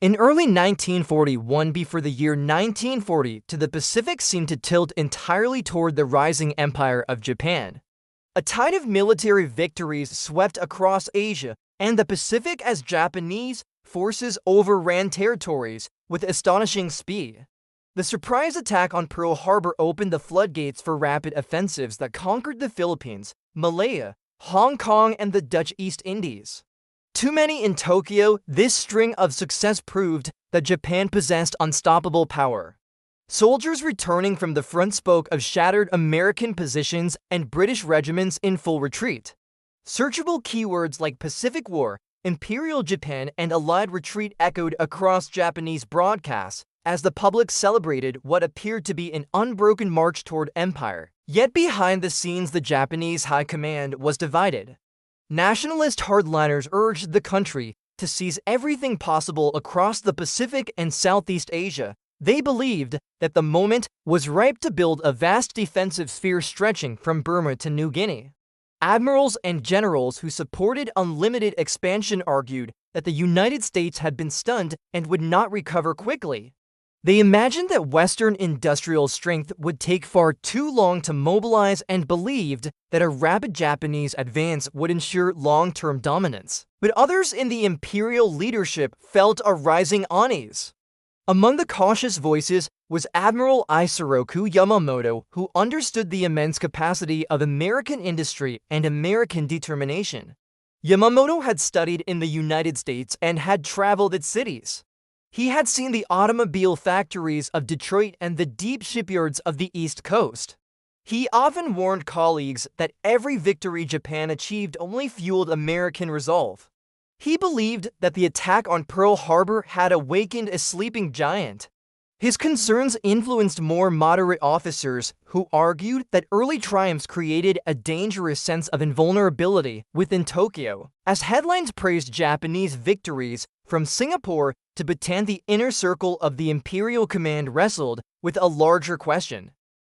In early 1941, before the year 1940, the Pacific seemed to tilt entirely toward the rising empire of Japan. A tide of military victories swept across Asia and the Pacific as Japanese forces overran territories with astonishing speed. The surprise attack on Pearl Harbor opened the floodgates for rapid offensives that conquered the Philippines, Malaya, Hong Kong, and the Dutch East Indies. Too many in Tokyo, this string of success proved that Japan possessed unstoppable power. Soldiers returning from the front spoke of shattered American positions and British regiments in full retreat. Searchable keywords like Pacific War, Imperial Japan, and Allied retreat echoed across Japanese broadcasts as the public celebrated what appeared to be an unbroken march toward empire. Yet behind the scenes, the Japanese high command was divided. Nationalist hardliners urged the country to seize everything possible across the Pacific and Southeast Asia. They believed that the moment was ripe to build a vast defensive sphere stretching from Burma to New Guinea. Admirals and generals who supported unlimited expansion argued that the United States had been stunned and would not recover quickly. They imagined that Western industrial strength would take far too long to mobilize and believed that a rapid Japanese advance would ensure long-term dominance. But others in the imperial leadership felt a rising unease. Among the cautious voices was Admiral Isoroku Yamamoto, who understood the immense capacity of American industry and American determination. Yamamoto had studied in the United States and had traveled its cities. He had seen the automobile factories of Detroit and the deep shipyards of the East Coast. He often warned colleagues that every victory Japan achieved only fueled American resolve. He believed that the attack on Pearl Harbor had awakened a sleeping giant. His concerns influenced more moderate officers who argued that early triumphs created a dangerous sense of invulnerability within Tokyo. As headlines praised Japanese victories from Singapore to Bataan, the inner circle of the imperial command wrestled with a larger question.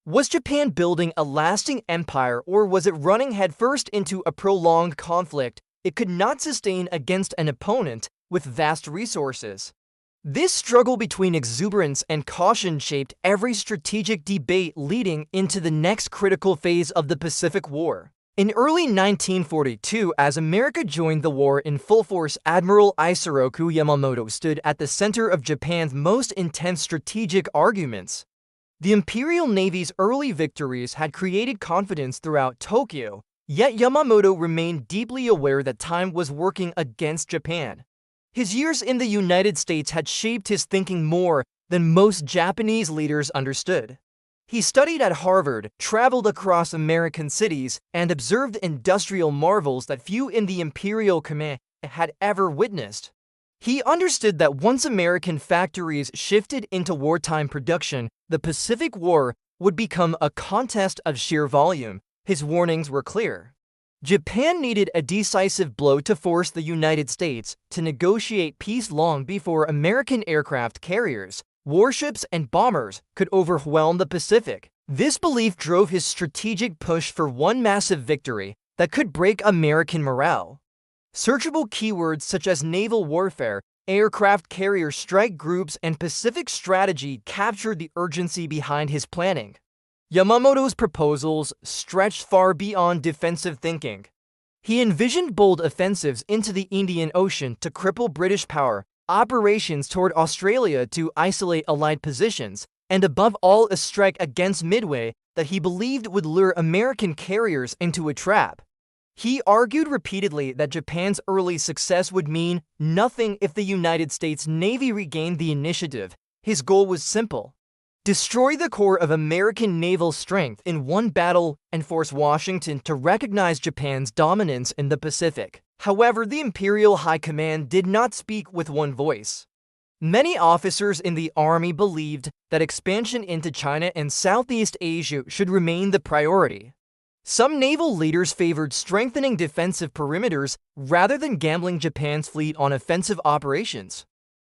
Was Japan building a lasting empire, or was it running headfirst into a prolonged conflict it could not sustain against an opponent with vast resources? This struggle between exuberance and caution shaped every strategic debate leading into the next critical phase of the Pacific War. In early 1942, as America joined the war in full force, Admiral Isoroku Yamamoto stood at the center of Japan's most intense strategic arguments. The Imperial Navy's early victories had created confidence throughout Tokyo, yet Yamamoto remained deeply aware that time was working against Japan. His years in the United States had shaped his thinking more than most Japanese leaders understood. He studied at Harvard, traveled across American cities, and observed industrial marvels that few in the Imperial Command had ever witnessed. He understood that once American factories shifted into wartime production, the Pacific War would become a contest of sheer volume. His warnings were clear. Japan needed a decisive blow to force the United States to negotiate peace long before American aircraft carriers, warships, and bombers could overwhelm the Pacific. This belief drove his strategic push for one massive victory that could break American morale. Searchable keywords such as naval warfare, aircraft carrier strike groups, and Pacific strategy captured the urgency behind his planning. Yamamoto's proposals stretched far beyond defensive thinking. He envisioned bold offensives into the Indian Ocean to cripple British power, operations toward Australia to isolate Allied positions, and above all a strike against Midway that he believed would lure American carriers into a trap. He argued repeatedly that Japan's early success would mean nothing if the United States Navy regained the initiative. His goal was simple: destroy the core of American naval strength in one battle and force Washington to recognize Japan's dominance in the Pacific. However, the Imperial High Command did not speak with one voice. Many officers in the army believed that expansion into China and Southeast Asia should remain the priority. Some naval leaders favored strengthening defensive perimeters rather than gambling Japan's fleet on offensive operations.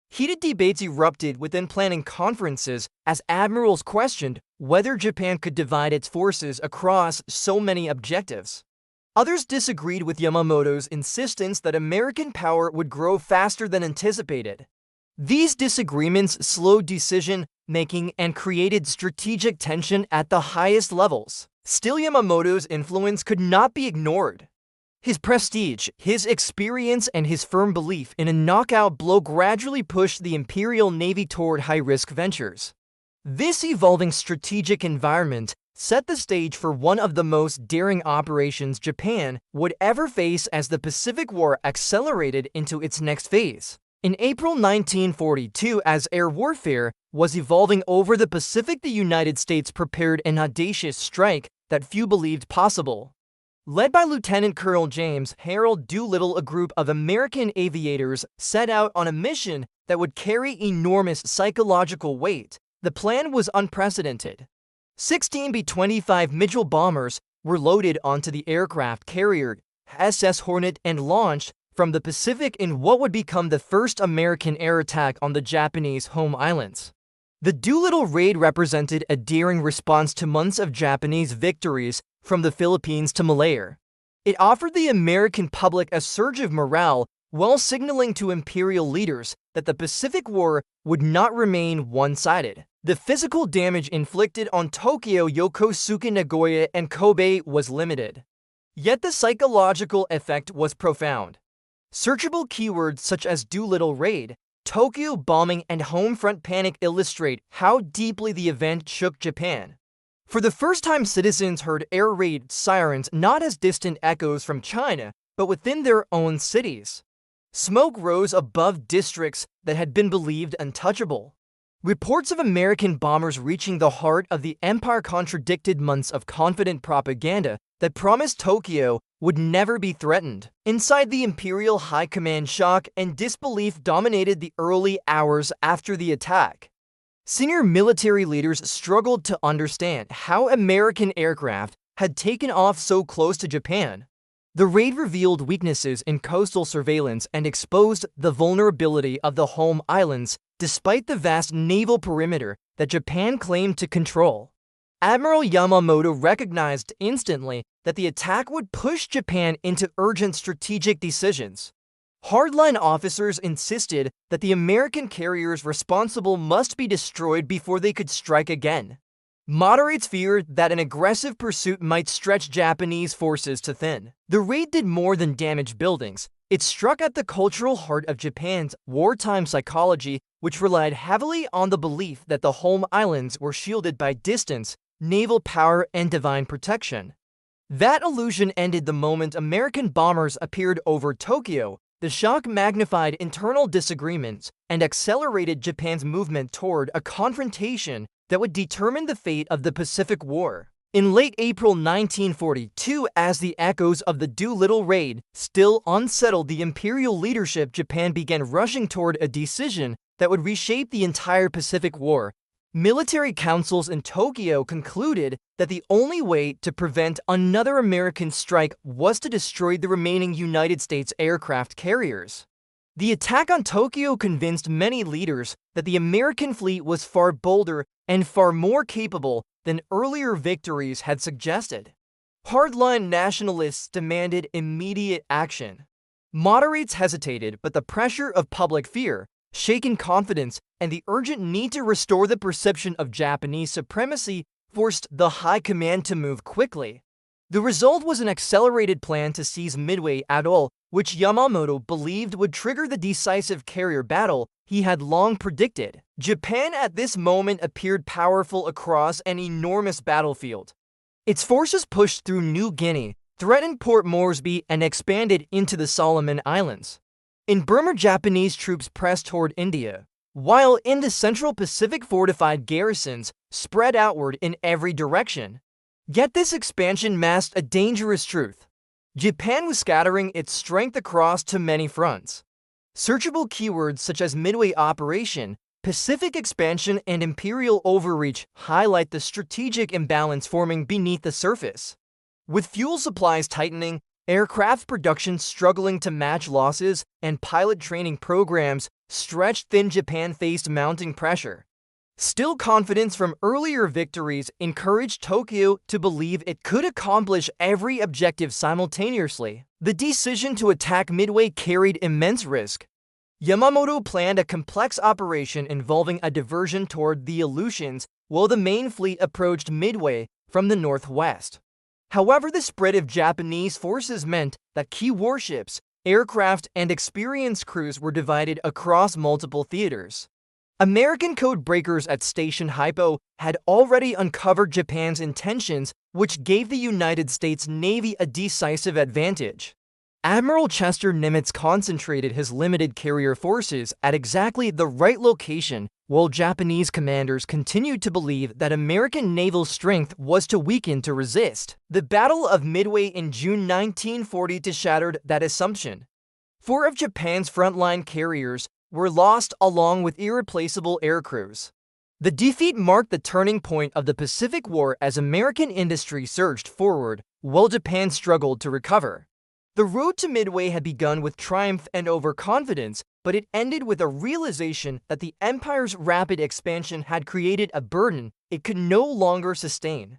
Heated debates erupted within planning conferences as admirals questioned whether Japan could divide its forces across so many objectives. Others disagreed with Yamamoto's insistence that American power would grow faster than anticipated. These disagreements slowed decision-making and created strategic tension at the highest levels. Still, Yamamoto's influence could not be ignored. His prestige, his experience, and his firm belief in a knockout blow gradually pushed the Imperial Navy toward high-risk ventures. This evolving strategic environment set the stage for one of the most daring operations Japan would ever face as the Pacific War accelerated into its next phase. In April 1942, as air warfare was evolving over the Pacific, the United States prepared an audacious strike that few believed possible. Led by Lieutenant Colonel James Harold Doolittle, a group of American aviators set out on a mission that would carry enormous psychological weight. The plan was unprecedented. 16 B-25 Mitchell bombers were loaded onto the aircraft carrier SS Hornet and launched from the Pacific in what would become the first American air attack on the Japanese home islands. The Doolittle Raid represented a daring response to months of Japanese victories from the Philippines to Malaya. It offered the American public a surge of morale while signaling to imperial leaders that the Pacific War would not remain one-sided. The physical damage inflicted on Tokyo, Yokosuka, Nagoya, and Kobe was limited. Yet the psychological effect was profound. Searchable keywords such as Doolittle Raid, Tokyo bombing, and home front panic illustrate how deeply the event shook Japan. For the first time, citizens heard air raid sirens not as distant echoes from China, but within their own cities. Smoke rose above districts that had been believed untouchable. Reports of American bombers reaching the heart of the empire contradicted months of confident propaganda that promised Tokyo would never be threatened. Inside the Imperial High Command, shock and disbelief dominated the early hours after the attack. Senior military leaders struggled to understand how American aircraft had taken off so close to Japan. The raid revealed weaknesses in coastal surveillance and exposed the vulnerability of the home islands despite the vast naval perimeter that Japan claimed to control. Admiral Yamamoto recognized instantly that the attack would push Japan into urgent strategic decisions. Hardline officers insisted that the American carriers responsible must be destroyed before they could strike again. Moderates feared that an aggressive pursuit might stretch Japanese forces to thin. The raid did more than damage buildings. It struck at the cultural heart of Japan's wartime psychology, which relied heavily on the belief that the home islands were shielded by distance, naval power, and divine protection. That illusion ended the moment American bombers appeared over Tokyo. The shock magnified internal disagreements and accelerated Japan's movement toward a confrontation that would determine the fate of the Pacific War. In late April 1942, as the echoes of the Doolittle Raid still unsettled the imperial leadership, Japan began rushing toward a decision that would reshape the entire Pacific War. Military councils in Tokyo concluded that the only way to prevent another American strike was to destroy the remaining United States aircraft carriers. The attack on Tokyo convinced many leaders that the American fleet was far bolder and far more capable than earlier victories had suggested. Hardline nationalists demanded immediate action. Moderates hesitated, but the pressure of public fear, shaken confidence, and the urgent need to restore the perception of Japanese supremacy forced the high command to move quickly. The result was an accelerated plan to seize Midway Atoll, which Yamamoto believed would trigger the decisive carrier battle he had long predicted. Japan at this moment appeared powerful across an enormous battlefield. Its forces pushed through New Guinea, threatened Port Moresby, and expanded into the Solomon Islands. In Burma, Japanese troops pressed toward India, while in the Central Pacific, fortified garrisons spread outward in every direction. Yet this expansion masked a dangerous truth. Japan was scattering its strength across too many fronts. Searchable keywords such as Midway Operation, Pacific Expansion, and Imperial Overreach highlight the strategic imbalance forming beneath the surface. With fuel supplies tightening, aircraft production struggling to match losses, and pilot training programs stretched thin, Japan faced mounting pressure. Still, confidence from earlier victories encouraged Tokyo to believe it could accomplish every objective simultaneously. The decision to attack Midway carried immense risk. Yamamoto planned a complex operation involving a diversion toward the Aleutians while the main fleet approached Midway from the northwest. However, the spread of Japanese forces meant that key warships, aircraft, and experienced crews were divided across multiple theaters. American code breakers at Station Hypo had already uncovered Japan's intentions, which gave the United States Navy a decisive advantage. Admiral Chester Nimitz concentrated his limited carrier forces at exactly the right location, while Japanese commanders continued to believe that American naval strength was too weakened to resist. The Battle of Midway in June 1940 shattered that assumption. 4 of Japan's frontline carriers were lost along with irreplaceable aircrews. The defeat marked the turning point of the Pacific War as American industry surged forward while Japan struggled to recover. The road to Midway had begun with triumph and overconfidence, but it ended with a realization that the empire's rapid expansion had created a burden it could no longer sustain.